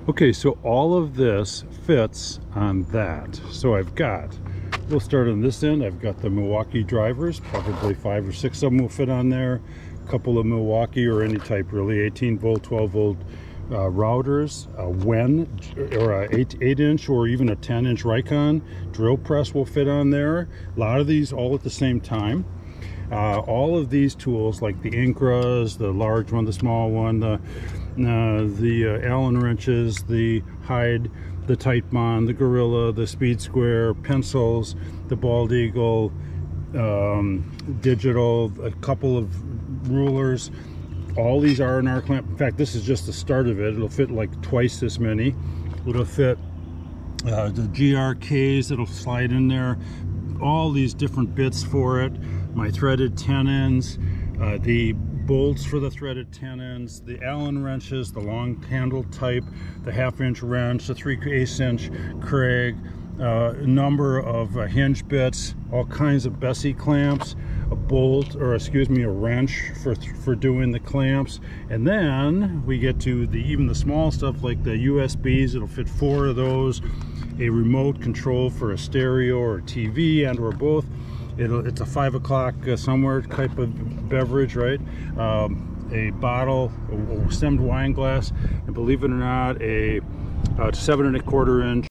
Okay, so all of this fits on that. So we'll start on this end. I've got the Milwaukee drivers, probably 5 or 6 of them will fit on there. A couple of Milwaukee or any type really, 18 volt, 12 volt routers, a Wen or a 8 inch or even a 10-inch Rikon drill press will fit on there. A lot of these all at the same time. All of these tools, like the Incras, the large one, the small one, the Allen wrenches, the Hyde, the Tightbond, the Gorilla, the Speed Square, pencils, the Bald Eagle, digital, a couple of rulers. All these are in our clamp. In fact, this is just the start of it. It'll fit like twice this many. It'll fit the GRKs that'll slide in there. All these different bits for it. My threaded tenons, the bolts for the threaded tenons, the Allen wrenches, the long handle type, the 1/2 inch wrench, the 3/8 inch Kreg, a number of hinge bits, all kinds of Bessie clamps, a bolt, or excuse me, a wrench for doing the clamps. And then we get to even the small stuff like the USBs. It'll fit 4 of those, a remote control for a stereo or TV and or both. It's a 5 o'clock somewhere type of beverage, right? A bottle, a stemmed wine glass, and believe it or not, a 7 1/4 inch